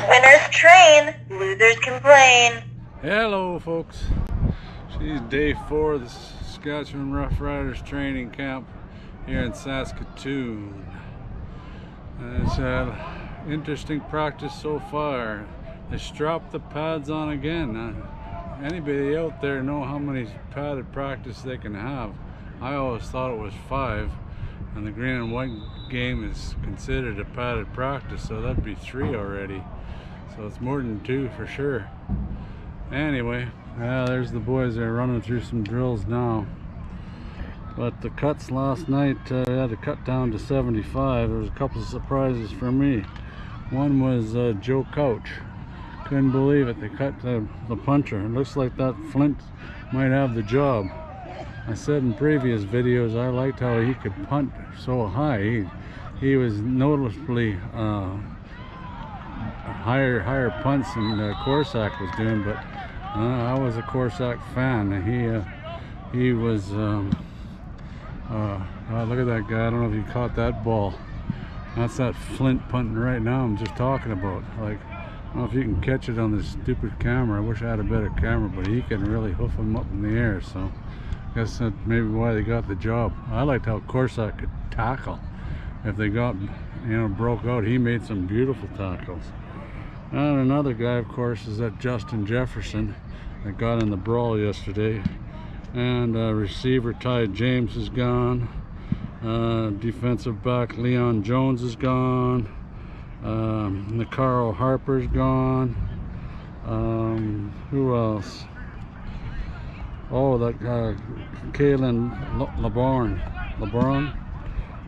Winners train, losers complain. Hello folks, she's day 4 of the Saskatchewan Roughriders training camp here in Saskatchewan. It's had interesting practice so far. They strapped the pads on again. Anybody out there know how many padded practice they can have? I always thought it was 5, and the green and white game is considered a padded practice, so that'd be 3 already. So it's more than 2 for sure. Anyway, there's the boys. They're running through some drills now. But the cuts last night, we had to cut down to 75. There was a couple of surprises for me. One was Joe Couch. Couldn't believe it. They cut the puncher. It looks like that Flint might have the job. I said in previous videos I liked how he could punt so high. He was noticeably higher punts than Corsac was doing, but I was a Corsac fan. He was look at that guy. I don't know if you caught that ball. That's that Flint punting right now I'm just talking about. Like, I don't know if you can catch it on this stupid camera. I wish I had a better camera, but he can really hoof him up in the air, so I guess that's maybe why they got the job. I liked how Corsac could tackle. If they got, broke out, he made some beautiful tackles. And another guy, of course, is that Justin Jefferson that got in the brawl yesterday. And receiver Ty James is gone. Defensive back Leon Jones is gone. Nicaro Harper's gone. Who else? Oh, that Kalen LeBron.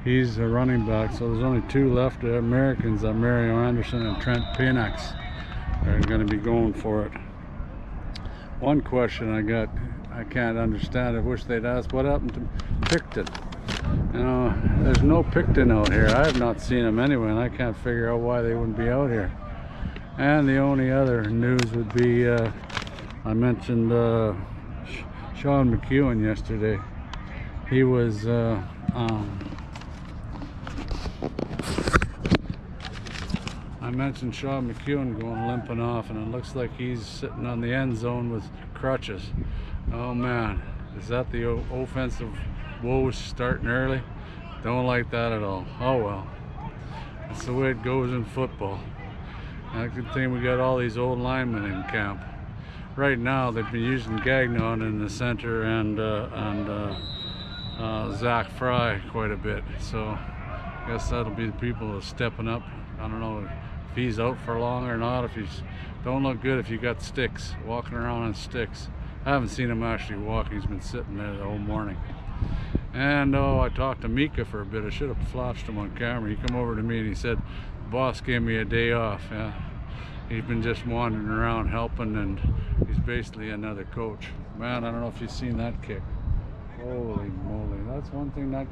He's a running back, so there's only 2 left Americans, Mario Anderson and Trent Paynex are going to be going for it. One question I can't understand, I wish they'd ask, what happened to Picton? There's no Picton out here. I have not seen him anyway, and I can't figure out why they wouldn't be out here. And the only other news would be, I mentioned Sean McEwen yesterday. He was I mentioned Sean McEwen going limping off, and it looks like he's sitting on the end zone with crutches. Oh man, is that the offensive woes starting early? Don't like that at all. Oh well, that's the way it goes in football. And a good thing we got all these old linemen in camp. Right now they've been using Gagnon in the center and Zach Fry quite a bit, so I guess that'll be the people who are stepping up. I don't know if he's out for long or not. If he's, don't look good if you got sticks, walking around on sticks. I haven't seen him actually walk. He's been sitting there the whole morning. And I talked to Mika for a bit. I should have flashed him on camera. He come over to me and he said, the boss gave me a day off. Yeah, he's been just wandering around helping, and he's basically another coach. Man, I don't know if you've seen that kick. Holy moly, that's one thing that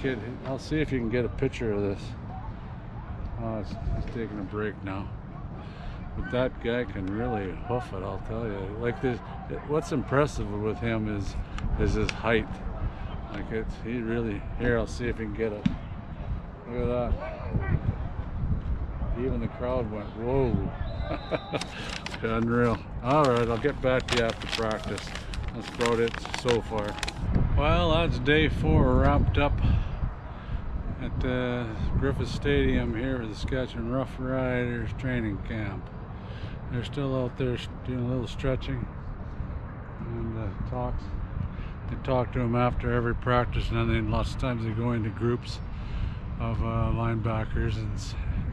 kid, I'll see if you can get a picture of this. Oh, he's taking a break now. But that guy can really hoof it, I'll tell you. Like this, what's impressive with him is his height. Like he really, here, I'll see if you can get it. Look at that. Even the crowd went, whoa. Unreal. All right, I'll get back to you after practice. That's about it so far. Well, that's day 4 wrapped up at Griffith Stadium here at the Saskatchewan Roughriders training camp. They're still out there doing a little stretching and talks. They talk to them after every practice, and then lots of times they go into groups of linebackers and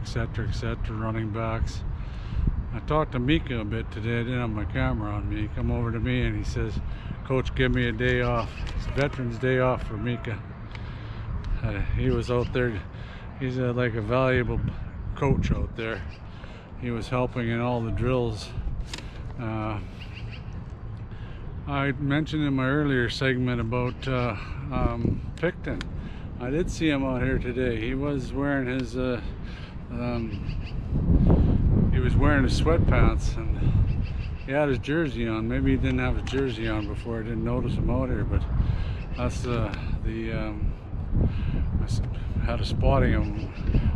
etc., running backs. I talked to Mika a bit today. I didn't have my camera on me. He come over to me and he says, Coach, give me a day off. It's Veterans Day off for Mika. He was out there. He's like a valuable coach out there. He was helping in all the drills. I mentioned in my earlier segment about Picton. I did see him out here today. He was wearing his sweatpants, and he had his jersey on. Maybe he didn't have his jersey on before. I didn't notice him out here, but that's I had a spotting him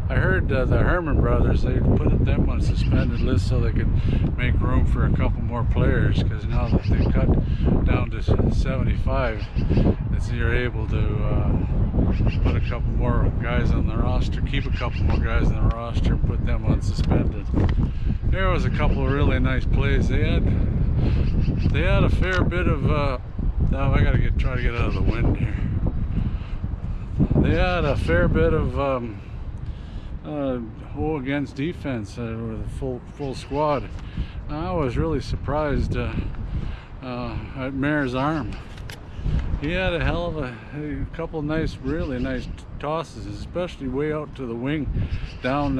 I heard the Herman brothers, they put them on suspended list so they could make room for a couple more players, because now that they cut down to 75, it's you're able to put a couple more guys on the roster, keep a couple more guys on the roster, and put them on suspended. There was a couple of really nice plays. They had a fair bit of oh, I gotta try to get out of the wind here. They had a fair bit of against defense with a full squad. I was really surprised at Mayor's arm. He had a hell of a couple nice, really nice tosses, especially way out to the wing, down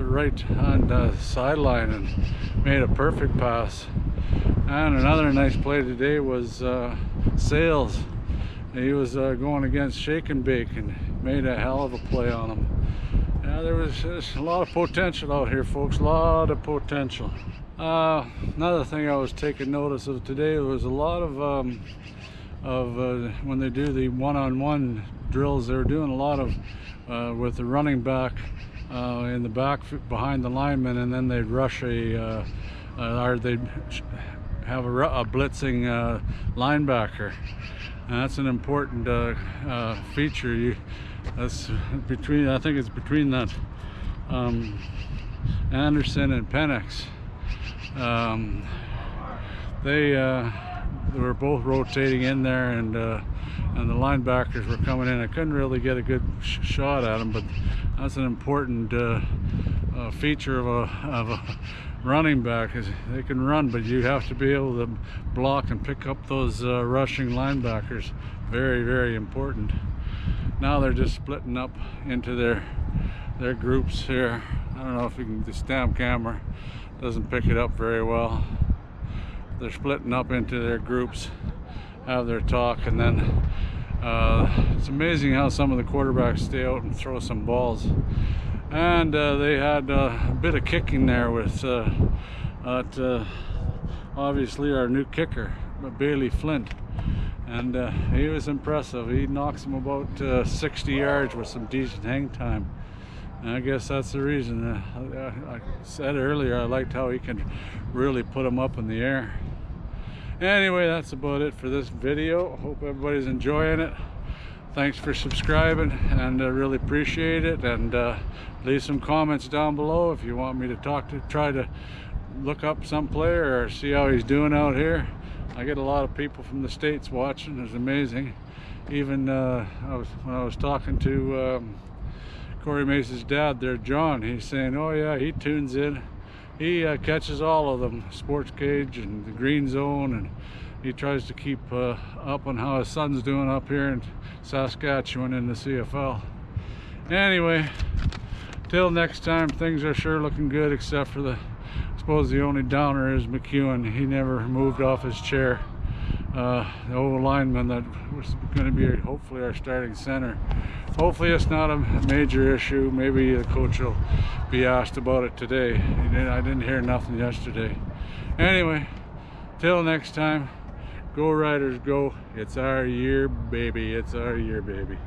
right on the sideline, and made a perfect pass. And another nice play today was Sales. He was going against Shake and Bake and made a hell of a play on him. Yeah, there's a lot of potential out here, folks. A lot of potential. Another thing I was taking notice of today was a lot of when they do the one-on-one drills, they're doing a lot of with the running back in the back behind the lineman, and then they'd rush or they'd have a blitzing linebacker. And that's an important feature. That's between, I think it's between that Anderson and Penix. They were both rotating in there, and the linebackers were coming in. I couldn't really get a good shot at them, but that's an important feature of a running back, is they can run, but you have to be able to block and pick up those rushing linebackers. Very, very important. Now they're just splitting up into their groups here. I don't know if you can, the stamp camera doesn't pick it up very well. They're splitting up into their groups, have their talk, and then it's amazing how some of the quarterbacks stay out and throw some balls. And they had a bit of kicking there with obviously our new kicker, Bailey Flint, and he was impressive. He knocks him about 60 yards with some decent hang time. And I guess that's the reason. I said earlier, I liked how he can really put him up in the air. Anyway, that's about it for this video. Hope everybody's enjoying it. Thanks for subscribing, and I really appreciate it. And leave some comments down below if you want me to try to look up some player or see how he's doing out here. I get a lot of people from the States watching. It's amazing. Even when I was talking to Corey Mace's dad there, John, he's saying, oh yeah, he tunes in. He catches all of them, Sports Cage and the Green Zone, and he tries to keep up on how his son's doing up here in Saskatchewan in the CFL. Anyway, till next time, things are sure looking good, except for I suppose the only downer is McEwen. He never moved off his chair. The old lineman that was going to be hopefully our starting center. Hopefully it's not a major issue. Maybe the coach will be asked about it today. I didn't hear nothing yesterday. Anyway, till next time, go Riders go. It's our year, baby. It's our year, baby.